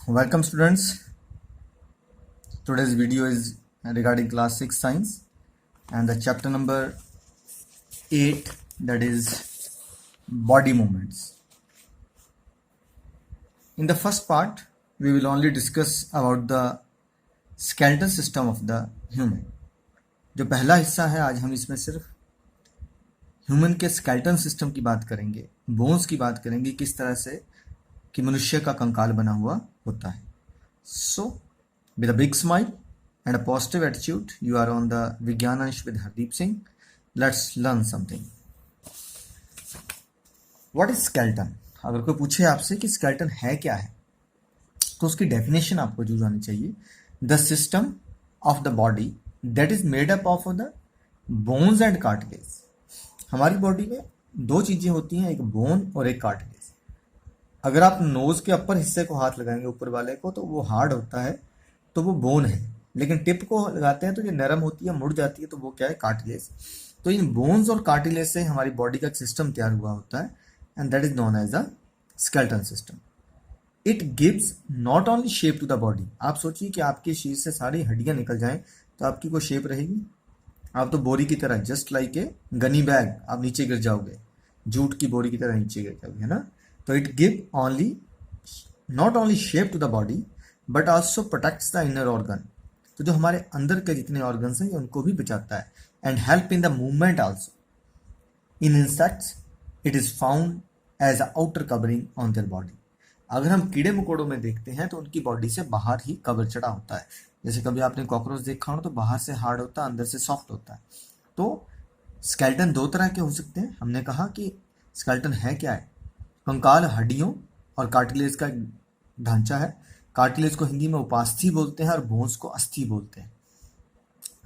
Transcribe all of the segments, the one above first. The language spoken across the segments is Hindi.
Welcome students. Today's video is regarding class 6 science and the chapter number 8, that is body movements. In the first part we will only discuss about the skeletal system of the human. जो पहला हिस्सा है आज हम इसमें सिर्फ ह्यूमन के स्केलेटन सिस्टम की बात करेंगे, बोन्स की बात करेंगे, किस तरह से कि मनुष्य का कंकाल बना हुआ होता है. So with a big smile and a positive attitude, you are on the Vigyanansh with Hardeep Singh. Let's learn something. What is skeleton? अगर कोई पूछे आपसे कि skeleton है क्या है तो उसकी डेफिनेशन आपको जरूर आनी चाहिए. The system of the body that is made up of the bones and cartilage. हमारी बॉडी में दो चीजें होती हैं, एक बोन और एक कार्टिलेज. अगर आप नोज के अपर हिस्से को हाथ लगाएंगे ऊपर वाले को तो वो हार्ड होता है, तो वो बोन है. लेकिन टिप को लगाते हैं तो ये नरम होती है, मुड़ जाती है, तो वो क्या है, कार्टिलेज. तो इन बोन्स और कार्टिलेज से हमारी बॉडी का सिस्टम तैयार हुआ होता है and that is known as a skeleton system. It gives not only shape to the body. आप सोचिए कि आपके शरीर से सारी हड्डियां निकल जाएं तो आपकी कोई शेप रहेगी? आप तो बोरी की तरह, just like a gunny bag, आप नीचे गिर जाओगे, जूट की बोरी की तरह नीचे गिर जाओगे, है ना. तो it give only not only shape to the body but also protects the inner organ. तो जो हमारे अंदर के जितने ऑर्गन्स हैं उनको भी बचाता है and help in the movement also. In insects it is found as a outer covering on their body. अगर हम कीड़े मकोड़ों में देखते हैं तो उनकी बॉडी से बाहर ही कवर चढ़ा होता है. जैसे कभी आपने कॉकरोच देखा हो तो बाहर से हार्ड होता है, अंदर से सॉफ्ट होता है. तो स्केलेटन दो तरह के हो सकते हैं. हमने कहा कि स्केलेटन है क्या है. कंकाल हड्डियों और कार्टिलेज का ढांचा है. कार्टिलेज को हिंदी में उपास्थि बोलते हैं और बोन्स को अस्थि बोलते हैं,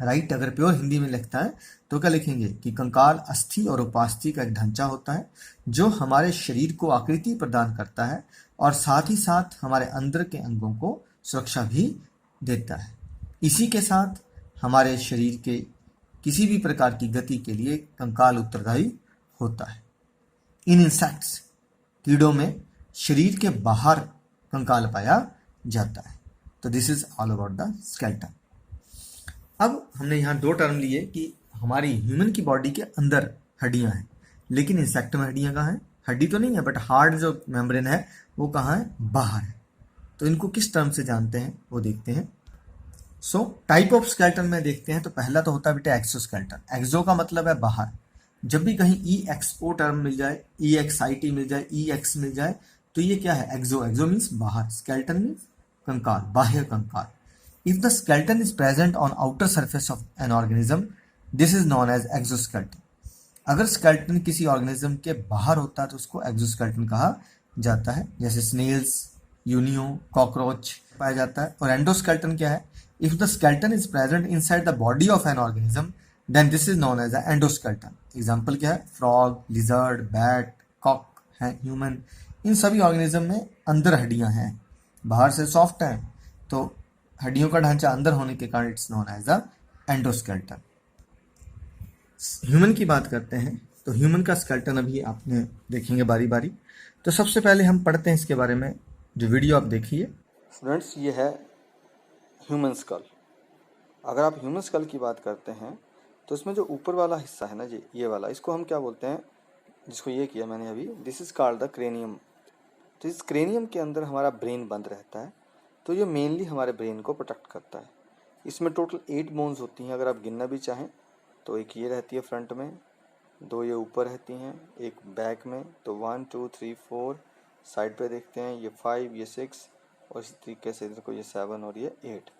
राइट. अगर प्योर हिंदी में लिखता है तो क्या लिखेंगे कि कंकाल, अस्थि और उपास्थि का एक ढांचा होता है जो हमारे शरीर को आकृति प्रदान करता है और साथ ही साथ हमारे अंदर के अंगों को सुरक्षा भी देता है. इसी के साथ हमारे शरीर के किसी भी प्रकार की गति के लिए कंकाल उत्तरदायी होता है. इन इंसेक्ट्स, कीड़ों में शरीर के बाहर कंकाल पाया जाता है. तो this is all about the skeleton. अब हमने यहाँ दो टर्म लिए कि हमारी ह्यूमन की बॉडी के अंदर हड्डियां हैं, लेकिन इंसेक्ट में हड्डियां कहाँ हैं? हड्डी तो नहीं है बट हार्ड जो मेम्ब्रेन है वो कहाँ है? बाहर है. तो इनको किस टर्म से जानते हैं वो देखते हैं. सो टाइप ऑफ स्केलेटन में देखते हैं. तो पहला तो होता है बेटा एक्सोस्केलेटन. एक्सो का मतलब है बाहर. जब भी कहीं EXO टर्म मिल जाए, EXIT मिल जाए, EX मिल जाए, तो ये क्या है? एक्सो. एक्सो मीन्स बाहर, स्केलेटन मीन्स कंकाल, बाह्य कंकाल. If the skeleton is present on outer surface of an organism, this is known as exoskeleton. अगर स्केलेटन किसी ऑर्गेनिज्म के बाहर होता है तो उसको एक्सोस्केलेटन कहा जाता है. जैसे स्नेल्स, यूनियो, कॉकरोच पाया जाता है. और एंडोस्केलेटन क्या है? If the skeleton is present inside the body of an organism, then this is known as endoskeleton. Example क्या है? फ्रॉग, लिजर्ड, बैट, कॉक है, ह्यूमन. इन सभी ऑर्गेनिज्म में अंदर हड्डियां हैं, बाहर से सॉफ्ट हैं, तो हड्डियों का ढांचा अंदर होने के कारण it's known as endoskeleton. Human की बात करते हैं तो ह्यूमन का स्केलेटन अभी आपने देखेंगे बारी बारी. तो सबसे पहले हम पढ़ते हैं इसके बारे में, जो वीडियो आप देखिए. स्टूडेंट्स, ये है ह्यूमन स्कल. अगर आप ह्यूमन स्कल की बात करते हैं तो इसमें जो ऊपर वाला हिस्सा है ना जी, ये वाला, इसको हम क्या बोलते हैं? जिसको ये किया मैंने अभी, this is called the cranium. तो इस क्रेनियम के अंदर हमारा ब्रेन बंद रहता है. तो ये मेनली हमारे ब्रेन को प्रोटेक्ट करता है. इसमें टोटल 8 बोन्स होती हैं. अगर आप गिनना भी चाहें तो एक ये रहती है फ्रंट में, 2 ये ऊपर रहती हैं, एक बैक में. तो 1 2 3 4 साइड पे देखते हैं, ये 5, ये 6, और इसी तरीके से इधर को ये 7 और ये 8.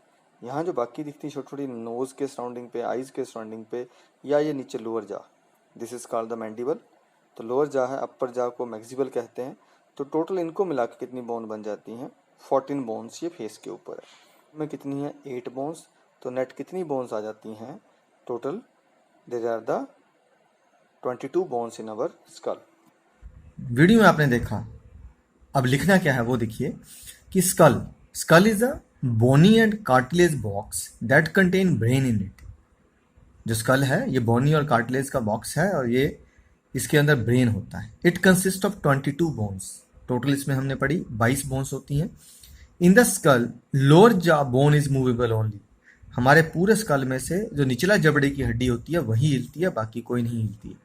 यहाँ जो बाकी दिखती है छोटी छोटी नोज़ के सराउंडिंग पे, आइज़ के सराउंडिंग पे, या ये नीचे लोअर जा, this is called the mandible. तो लोअर जा है, अपर जा को मैक्सिबल कहते हैं. तो टोटल इनको मिला के कितनी बोन बन जाती हैं? 14 बोन्स ये फेस के ऊपर है. में कितनी है? 8 बोन्स. तो नेट कितनी बोन्स आ जाती हैं total? There are the 22 bones in our skull. Video में आपने देखा, अब लिखना क्या है वो देखिए कि skull is a bony and cartilage box that contain brain in it. जो स्कल है ये बोनी और कार्टिलेज का बॉक्स है और ये इसके अंदर ब्रेन होता है. It consist of 22 bones. Total इसमें हमने पढ़ी 22 बोन्स होती हैं. In the skull lower jaw bone is movable only. हमारे पूरे स्कल में से जो निचला जबड़े की हड्डी होती है वही हिलती है, बाकी कोई नहीं हिलती है।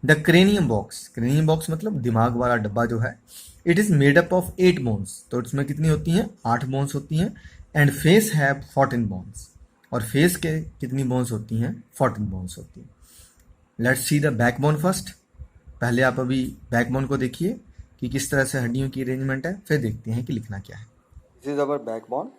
द क्रेनियम बॉक्स मतलब दिमाग वाला डब्बा जो है, it is made up of 8 bones. तो इसमें कितनी होती हैं? 8 बोन्स होती हैं। And face have 14 bones. और फेस के कितनी बोन्स होती हैं? 14 बोन्स होती हैं। Let's see the backbone first. पहले आप अभी बैकबोन को देखिए कि किस तरह से हड्डियों की अरेंजमेंट है, फिर देखते हैं कि लिखना क्या है। This is our backbone.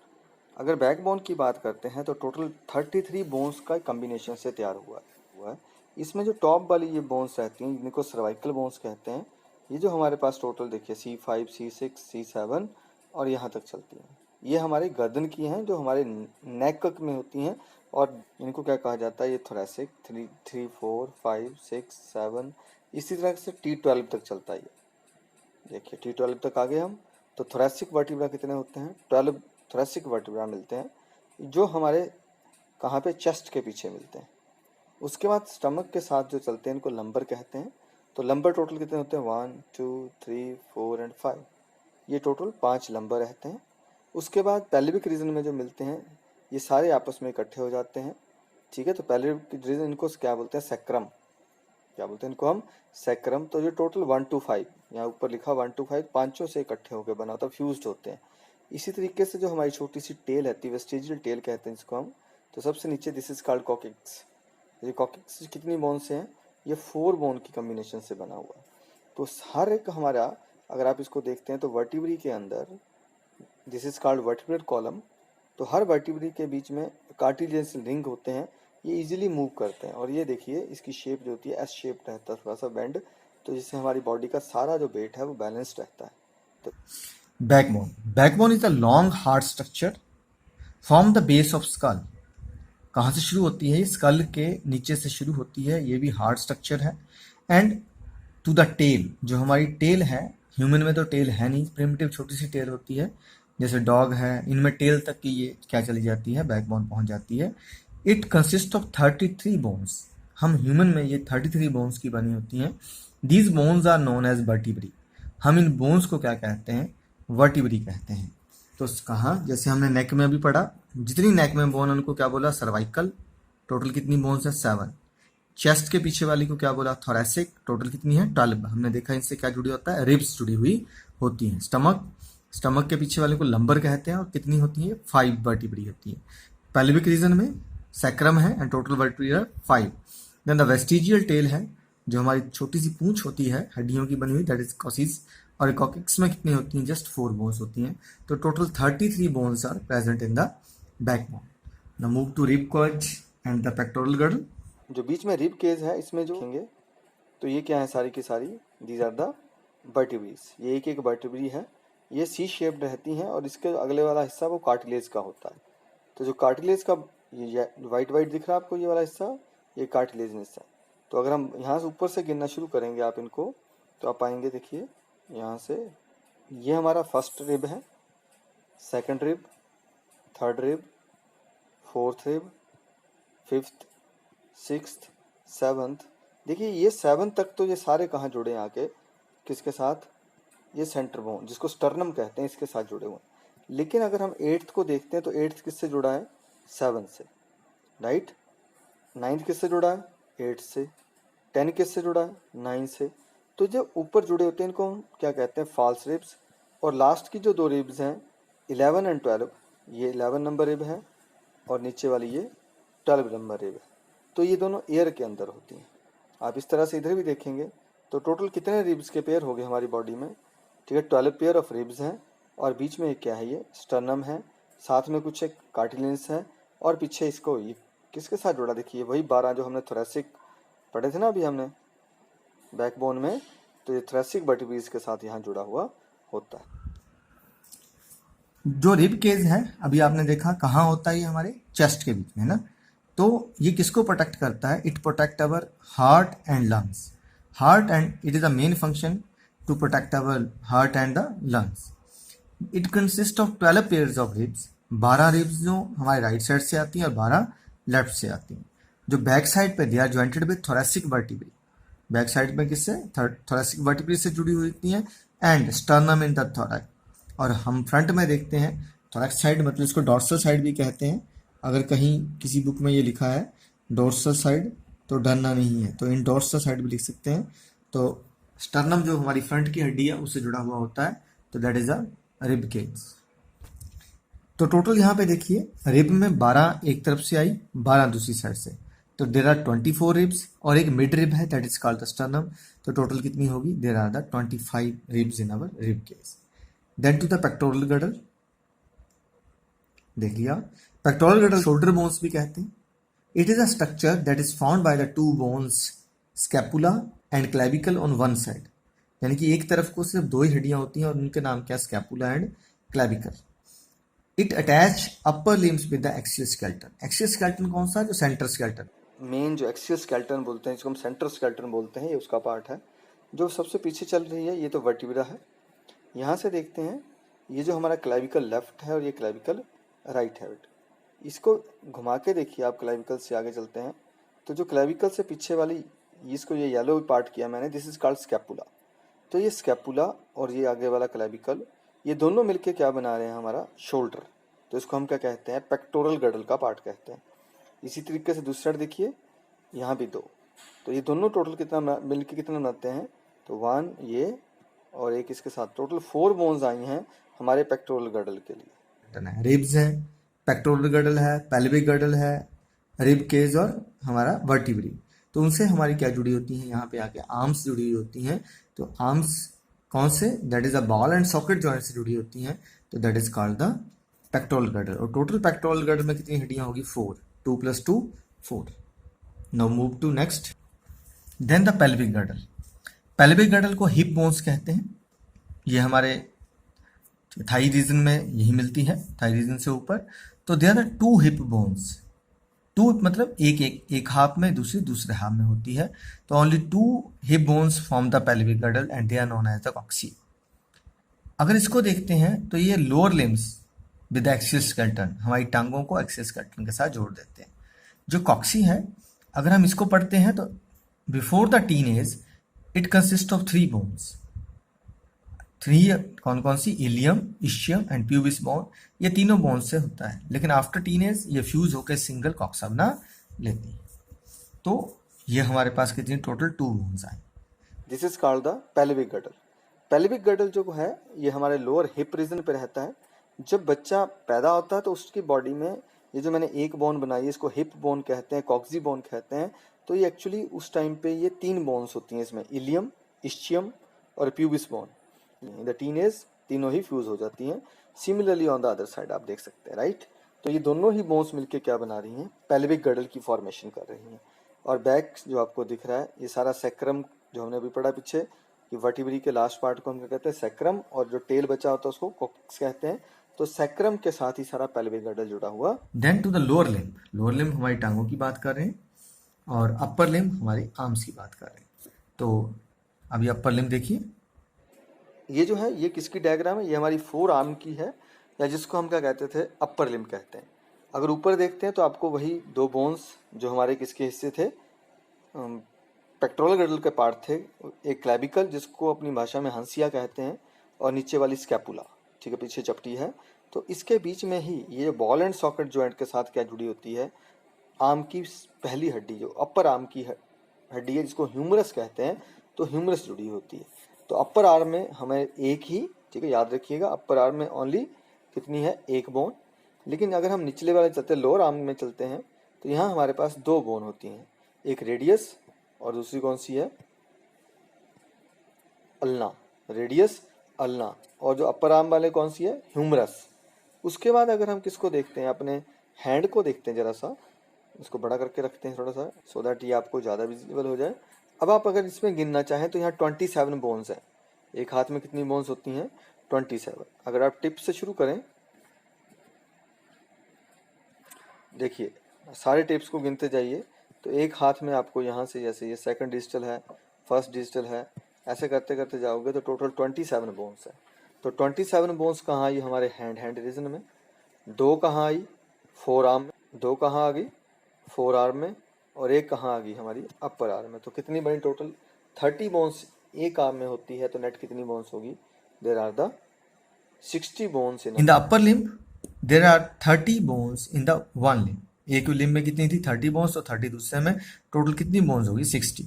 अगर बैकबोन की बात करते हैं तो टोटल 33 बोन्स का कम्बिनेशन से तैयार हुआ है। इसमें जो टॉप वाली ये बोन्स रहती हैं जिनको सर्वाइकल बोन्स कहते हैं, ये जो हमारे पास टोटल देखिए C5, C6, C7 और यहाँ तक चलती हैं, ये हमारे गर्दन की हैं जो हमारे नेक में होती हैं। और इनको क्या कहा जाता है? ये थोरेसिक 3, 4, 5, 6, 7 इसी तरह से T12 तक चलता है। देखिए T12 तक आ गए हम। तो थोरेसिक वर्टिब्रा कितने होते हैं? 12 थोरेसिक वर्टिब्रा मिलते हैं जो हमारे कहाँ पे? चेस्ट के पीछे मिलते हैं। उसके बाद स्टमक के साथ जो चलते हैं इनको लंबर कहते हैं। तो लंबर टोटल कितने होते हैं? 1, 2, 3, 4 एंड 5। ये टोटल 5 लंबर रहते हैं। उसके बाद पेल्विक रीजन में जो मिलते हैं ये सारे आपस में इकट्ठे हो जाते हैं। ठीक है, तो पेल्विक रीजन इनको क्या बोलते हैं? सैक्रम। क्या बोलते हैं इनको हम? सैक्रम। तो ये टोटल 1 to 5, यहाँ ऊपर लिखा 1 to 5, पांचों से इकट्ठे होकर बना होता है, फ्यूज्ड होते हैं। इसी तरीके से जो हमारी छोटी सी टेल है वेस्टिजियल टेल कहते हैं इसको हम। तो सबसे नीचे दिस इज कॉल्ड कॉकिक्स। ये कॉकिक्स कितनी बोन से हैं? ये 4 बोन की कम्बिनेशन से बना हुआ है। तो हर एक हमारा, अगर आप इसको देखते हैं तो वर्टिब्री के अंदर this is called vertebral column. तो हर वर्टिब्री के बीच में कार्टिलेजियस रिंग होते हैं, ये इजीली मूव करते हैं। और ये देखिए इसकी शेप जो होती है एस शेप रहता है, थोड़ा सा बेंड, तो जिससे हमारी बॉडी का सारा जो वेट है वो बैलेंस्ड रहता है। तो backbone is a long hard structure from the base of skull. कहाँ से शुरू होती है? स्कल के नीचे से शुरू होती है, ये भी हार्ड स्ट्रक्चर है। एंड टू द टेल, जो हमारी टेल है, ह्यूमन में तो टेल है नहीं, प्रिमिटिव छोटी सी टेल होती है, जैसे डॉग है, इनमें टेल तक की ये क्या चली जाती है? बैकबोन पहुंच जाती है। It consist of 33 bones. हम ह्यूमन में ये 33 बोन्स की बनी होती हैं। These bones are known as vertebrae. हम इन बोन्स को क्या कहते हैं? वर्टिब्री कहते हैं। तो कहाँ, जैसे हमने नेक में अभी पढ़ा, जितनी नेक में बोन उनको क्या बोला? सर्वाइकल। टोटल कितनी बोन्स है? 7। चेस्ट के पीछे वाली को क्या बोला? थोरेसिक। टोटल कितनी है? 12। हमने देखा इनसे क्या जुड़ी होता है? रिब्स जुड़ी हुई होती हैं। स्टमक के पीछे वाले को लंबर कहते हैं और कितनी होती है? 5 वर्टिब्री होती है। पेल्विक रीजन में सैक्रम है and total vertebrae 5। Then the vestigial tail है, जो हमारी छोटी सी पूंछ होती है हड्डियों की बनी हुई, दैट इज कॉसिस। और कॉकिक्स में कितनी होती हैं? जस्ट 4 बोन्स होती हैं। तो total 33 bones are present in the backbone. Now move to rib cord and the pectoral girdle. जो बीच में रिब केज है इसमें जो देखेंगे तो ये क्या है? सारी की सारी दीज आर द वर्टिब्रीज। ये एक एक वर्टिब्री है, ये सी शेप्ड रहती हैं और इसके अगले वाला हिस्सा वो कार्टिलेज का होता है। तो जो कार्टिलेज का ये वाइट वाइट दिख रहा है आपको, ये वाला हिस्सा, ये कार्टिलेज हिस्सा। तो अगर हम यहाँ से ऊपर से गिनना शुरू करेंगे आप इनको, तो आप पाएंगे, देखिए यहाँ से, ये हमारा फर्स्ट रिब है, second rib, third rib, fourth rib, fifth, sixth, seventh. देखिए ये 7 तक तो ये सारे कहाँ जुड़े हैं आके? किसके साथ? ये सेंटर बोन जिसको स्टर्नम कहते हैं, इसके साथ जुड़े हुए हैं। लेकिन अगर हम 8th को देखते हैं तो 8th किससे जुड़ा है? 7 से, राइट। 9th किससे जुड़ा है? 8 से। 10 किससे जुड़ा है? 9 से। तो जो ऊपर जुड़े होते हैं इनको हम क्या कहते हैं? False ribs. और लास्ट की जो 2 रिब्स हैं 11 एंड 12, ये 11 नंबर रिब है और नीचे वाली ये 12 नंबर रिब है। तो ये दोनों एयर के अंदर होती हैं। आप इस तरह से इधर भी देखेंगे तो टोटल कितने रिब्स के पेयर हो गए हमारी बॉडी में? ठीक है, 12 पेयर ऑफ रिब्स हैं और बीच में एक क्या है? ये स्टर्नम है, साथ में कुछ एक कार्टिलेज है और पीछे इसको ये किसके साथ जुड़ा? देखिए वही 12 जो हमने थोरेसिक पढ़े थे ना अभी हमने बैकबोन में, तो ये थोरेसिक वर्टिब्रीज के साथ यहाँ जुड़ा हुआ होता है। जो रिब केज है अभी आपने देखा कहाँ होता है? ये हमारे चेस्ट के बीच में, है ना। तो ये किसको प्रोटेक्ट करता है? It protect our heart and lungs. Heart and it is the main function to protect our heart and the lungs. It consist of 12 pairs of ribs. 12 ribs जो हमारे राइट साइड से आती हैं और 12 लेफ्ट से आती हैं। जो बैक साइड पे they are jointed with thoracic vertebrae. Back side में किससे? थोरेसिक वर्टिब्री से जुड़ी हुई होती हैं and sternum in the thorax. और हम फ्रंट में देखते हैं थोरैक्स साइड मतलब इसको डॉर्सल साइड भी कहते हैं। अगर कहीं किसी बुक में ये लिखा है डोर्सल साइड तो डरना नहीं है, तो इन डोर्सल साइड भी लिख सकते हैं। तो स्टर्नम जो हमारी फ्रंट की हड्डी है उससे जुड़ा हुआ होता है, तो that is a rib cage. तो टोटल यहाँ पे देखिए रिब में 12 एक तरफ से आई, 12 दूसरी साइड से, तो देर आर 24 रिब्स और एक मिड रिब है that is called the sternum. तो टोटल कितनी होगी, there are the 25 ribs in our rib cage. Then to the pectoral girdle, देख लिया। पेक्टोरल गडल शोल्डर बोन्स भी कहते हैं। It is a structure that is found by the two bones scapula and clavicle on one side, यानी कि एक तरफ को सिर्फ दो ही हड्डियां होती हैं और उनके नाम क्या, scapula and clavicle. It attach upper limbs with the axial skeleton. Axial skeleton कौन सा है, जो सेंटर स्केलेटन। मेन जो एक्सियल स्केलेटन बोलते हैं, जिसको हम सेंट्रल स्केलेटन बोलते हैं, ये उसका पार्ट है। जो सबसे पीछे चल रही है ये तो वर्टिब्रा है। यहाँ से देखते हैं ये जो हमारा क्लेविकल लेफ्ट है और ये क्लेविकल राइट है। इसको घुमा के देखिए आप, क्लेविकल से आगे चलते हैं तो जो क्लेविकल से पीछे वाली, इसको ये येलो पार्ट किया मैंने, दिस इज कॉल्ड स्कैपुला। तो ये स्कैपुला और ये आगे वाला क्लेविकल, ये दोनों मिलके क्या बना रहे हैं, हमारा शोल्डर। तो इसको हम क्या कहते हैं, पेक्टोरल गडल का पार्ट कहते हैं। इसी तरीके से दूसरी साइड देखिए, यहाँ भी दो, तो ये दोनों टोटल कितना मिलके कितना बनाते हैं, तो 1 ये और एक इसके साथ टोटल 4 बोन्स आई हैं हमारे पेक्टोरल गडल के लिए। रिब्स है, पेक्टोरल गडल है, पेल्विक गडल है, रिब केज और हमारा वर्टिब्री। तो उनसे हमारी क्या जुड़ी होती हैं, यहाँ पे आके आर्म्स जुड़ी हुई होती हैं। तो आर्म्स कौन से, that is a ball and socket joint से जुड़ी होती हैं, तो that is called the pectoral girdle. और टोटल पेक्टोरल गडल में कितनी हड्डियां होगी, 4, 2 + 2 4। Now move to next. Then the pelvic girdle. Pelvic girdle को हिप बोन्स कहते हैं। ये हमारे थाई रीजन में यही मिलती है, थाई रीजन से ऊपर। तो देयर आर 2 हिप बोन्स। 2 मतलब एक हाफ में, दूसरे हाफ में होती है। तो only 2 hip bones form the pelvic girdle and they are known as the coxae. अगर इसको देखते हैं तो ये lower limbs with axial skeleton, हमारी टांगों को एक्सियल स्केलेटन के साथ जोड़ देते हैं। जो कॉक्सी है, अगर हम इसको पढ़ते हैं तो before the teenage it consist of 3 bones. 3 कौन कौन सी, ilium, ischium and pubis bone. ये तीनों बोन से होता है, लेकिन आफ्टर टीनेज ये फ्यूज होकर सिंगल कॉक्सा बना लेती है। तो ये हमारे पास कितनी टोटल 2 बोन्स आए। This is called the pelvic girdle. Pelvic girdle जो है ये हमारे लोअर हिप रीजन पे रहता है। जब बच्चा पैदा होता है तो उसकी बॉडी में ये जो मैंने एक बोन बनाई है, इसको हिप बोन कहते हैं, कॉक्सी बोन कहते हैं। तो ये एक्चुअली उस टाइम पे ये 3 बोन्स होती हैं इसमें, इलियम, इशियम और pubis bone. In the teenage तीनों ही फ्यूज हो जाती हैं। Similarly on the other side आप देख सकते हैं, राइट। तो ये दोनों ही बोन्स मिलके क्या बना रही हैं, पेल्विक गडल की फॉर्मेशन कर रही हैं। और बैक जो आपको दिख रहा है ये सारा सैक्रम, जो हमने अभी पढ़ा पीछे कि वर्टिब्री के लास्ट पार्ट को हम क्या कहते हैं, सैक्रम, और जो टेल बचा होता है उसको कॉक्स कहते हैं। तो सैक्रम के साथ ही सारा पेल्विक गडल जुड़ा हुआ। Then to the lower limb. Lower limb हमारी टांगों की बात कर रहे हैं और अपर लिम्ब हमारी आर्म्स की बात कर रहे हैं। तो अभी अपर लिम्ब देखिए, ये जो है ये किसकी डायग्राम है, ये हमारी 4 आर्म की है, या जिसको हम क्या कहते थे, अपर लिम्ब कहते हैं। अगर ऊपर देखते हैं तो आपको वही 2 बोन्स जो हमारे किसके हिस्से थे, पेक्टोरल गडल के पार्ट थे। एक क्लेविकल जिसको अपनी भाषा में हंसिया कहते हैं, और नीचे वाली स्कैपुला, ठीक है, पीछे चपटी है। तो इसके बीच में ही ये बॉल एंड सॉकेट जॉइंट के साथ क्या जुड़ी होती है, आर्म की पहली हड्डी, जो अपर आर्म की हड्डी है जिसको ह्यूमरस कहते हैं, तो ह्यूमरस जुड़ी होती है। तो अपर आर्म में हमें एक ही, ठीक है, याद रखिएगा, अपर आर्म में ओनली कितनी है, एक बोन। लेकिन अगर हम निचले वाले चलते हैं, लोअर आर्म में चलते हैं, तो यहाँ हमारे पास 2 बोन होती हैं, एक रेडियस और दूसरी कौन सी है, अल्ना। Radius, ulna. और जो अपर आर्म वाले कौन सी है, ह्यूमरस। उसके बाद अगर हम किसको देखते हैं, अपने हैंड को देखते हैं, जरा सा इसको बड़ा करके रखते हैं थोड़ा सा, सो दैट ये आपको ज़्यादा विजिबल हो जाए। अब आप अगर इसमें गिनना चाहें तो यहाँ 27 बोन्स हैं। एक हाथ में कितनी बोन्स होती हैं, 27। अगर आप टिप से शुरू करें, देखिए सारे टिप्स को गिनते जाइए, तो एक हाथ में आपको यहाँ से, जैसे ये सेकंड डिजिटल है, फर्स्ट डिजिटल है, ऐसे करते करते जाओगे तो टोटल 27 बोन्स है। तो 27 बोन्स कहाँ आई, हमारे हैंड रीजन में। 2 कहाँ आई, 4 आर्म में। 2 कहाँ आ गई, 4 आर्म में। और एक कहाँ आ गई, हमारी अपर आर्म में। तो कितनी बनी टोटल, 30 बोन्स एक आर्म में होती है। तो नेट कितनी बोन्स होगी, there are the 60 bones in the upper limb there are 30 bones in the one limb. एक लिम्ब में कितनी थी 30 बोन्स, तो 30 दूसरे में, टोटल कितनी बोन्स होगी 60।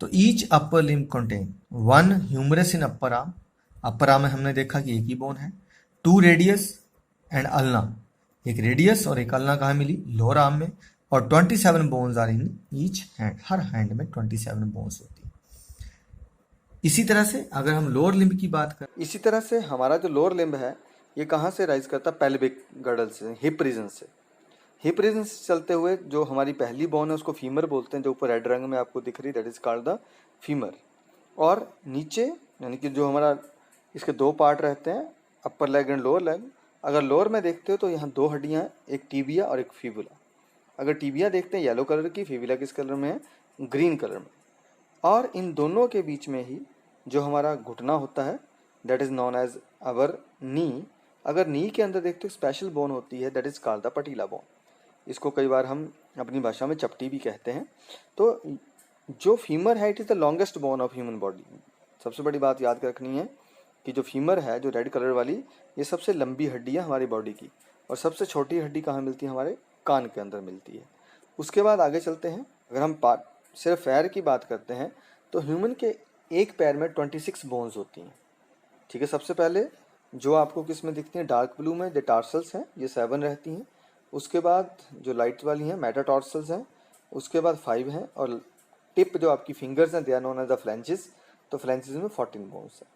तो each upper limb contain 1 humerus in upper arm, upper arm में हमने देखा कि एक ही बोन है, 2 रेडियस एंड अल्ना, एक रेडियस और एक अल्ना कहाँ मिली लोअर आर्म में, और 27 bones are in each hand, हर हैंड में 27 बोन्स होती है। इसी तरह से अगर हम लोअर लिम्ब की बात करें, इसी तरह से हमारा जो लोअर लिम्ब है ये कहाँ से राइज करता है, पेल्विक गर्डल से, हिप रीजन से। हिप रीजन से चलते हुए जो हमारी पहली बोन है उसको फीमर बोलते हैं, जो ऊपर रेड रंग में आपको दिख रही, that is called the femur. और नीचे यानी कि जो हमारा इसके 2 पार्ट रहते हैं, अपर लेग एंड लोअर लेग। अगर लोअर में देखते हो तो यहाँ 2 हड्डियाँ हैं, एक टीबिया और एक फीबुला। अगर टीबिया देखते हैं येलो कलर की, फीबुला किस कलर में है, ग्रीन कलर में। और इन दोनों के बीच में ही जो हमारा घुटना होता है that is known as our knee. अगर नी के अंदर देखते हो स्पेशल बोन होती है, that is called the patella bone. इसको कई बार हम अपनी भाषा में चपटी भी कहते हैं। तो जो फीमर है it is the longest bone of human body. सबसे बड़ी बात याद रखनी है कि जो फीमर है, जो रेड कलर वाली, ये सबसे लंबी हड्डी है हमारी बॉडी की, और सबसे छोटी हड्डी कहाँ मिलती है, हमारे कान के अंदर मिलती है। उसके बाद आगे चलते हैं। अगर हम सिर्फ पैर की बात करते हैं तो ह्यूमन के एक पैर में 26 बोन्स होती हैं। ठीक है, सबसे पहले जो आपको किस में दिखती हैं, डार्क ब्लू में, जो टार्सल्स हैं, ये 7 रहती हैं। उसके बाद जो लाइट वाली हैं मेटाटार्सल्स हैं, उसके बाद 5 हैं, और टिप जो आपकी फिंगर्स हैं they are known as the phalanges. तो फ्लेंचेस में 14 बोन्स हैं।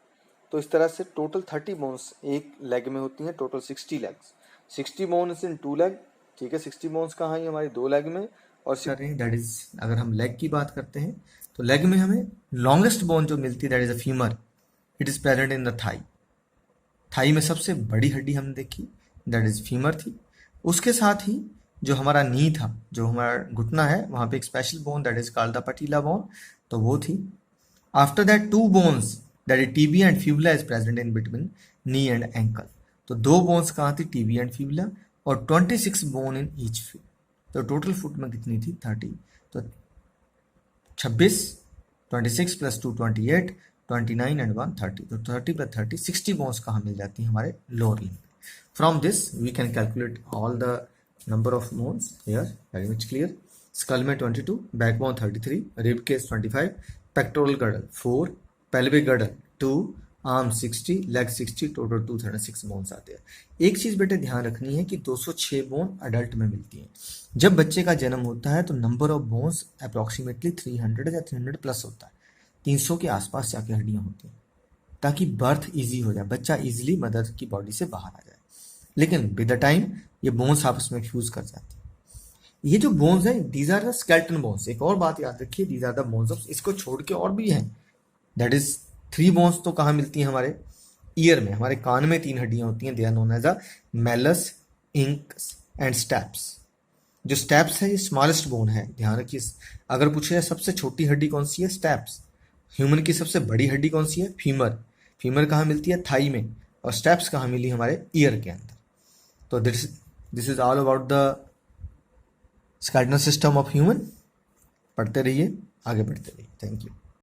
तो इस तरह से टोटल 30 बोन्स एक लेग में होती हैं, टोटल 60 लेग्स, 60 बोन्स इन 2 लेग। ठीक है, 60 बोन्स कहाँ है हमारी 2 लेग में। और कर रहे हैं दैट इज, अगर हम लेग की बात करते हैं तो लेग में हमें लॉन्गेस्ट बोन जो मिलती है that is a femur, it is present in the thigh. Thigh में सबसे बड़ी हड्डी हमने देखी दैट इज फीमर थी। उसके साथ ही जो हमारा नी था, जो हमारा घुटना है, वहाँ पे एक special bone that is called the patella bone, तो वो थी। After that 2 bones that is tibia and fibula is present in between knee and ankle. तो 2 बोन्स कहाँ थी, टीबिया एंड फ्यूबुला, और 26 बोन इन ईच फीट। तो टोटल फुट में कितनी थी 30, तो 26, 26 प्लस 2 28, 29 एंड 1 30। तो 30 प्लस 30 60 बोन्स कहाँ मिल जाती हैं हमारे lower limb. From this we can calculate all the number of bones here, very much clear. Skull में 22, backbone 33, rib case 25, pectoral girdle 4, pelvic girdle 2, arm 60, leg 60, total 236 bones आते हैं। एक चीज बेटे ध्यान रखनी है कि 206 बोन अडल्ट में मिलती हैं। जब बच्चे का जन्म होता है तो नंबर ऑफ बोन्स अप्रोक्सीमेटली 300 या 300 प्लस होता है, 300 के आसपास जाके हड्डियां होती हैं, ताकि बर्थ इजी हो जाए, बच्चा इजीली मदर की बॉडी से बाहर आ जाए। लेकिन विद द टाइम ये बोन्स आपस में फ्यूज कर जाती है। ये जो बोन्स है these are the skeleton bones. एक और बात याद रखिए, these are the bones of, इसको छोड़ के और भी हैं, दैट इज 3 बोन्स तो कहाँ मिलती हैं हमारे ईयर में, हमारे कान में 3 हड्डियां होती हैं, they are known as malleus, incus and stapes. जो स्टेप्स है ये स्मॉलेस्ट बोन है, ध्यान रखिए। अगर पूछे जाए सबसे छोटी हड्डी कौन सी है, स्टेप्स। ह्यूमन की सबसे बड़ी हड्डी कौन सी है, फीमर। फीमर कहाँ मिलती है, थाई में, और स्टेप्स कहाँ मिली हमारे ईयर के अंदर। तो this is all about the skeletal system of human. पढ़ते रहिए, आगे बढ़ते रहिए। Thank you.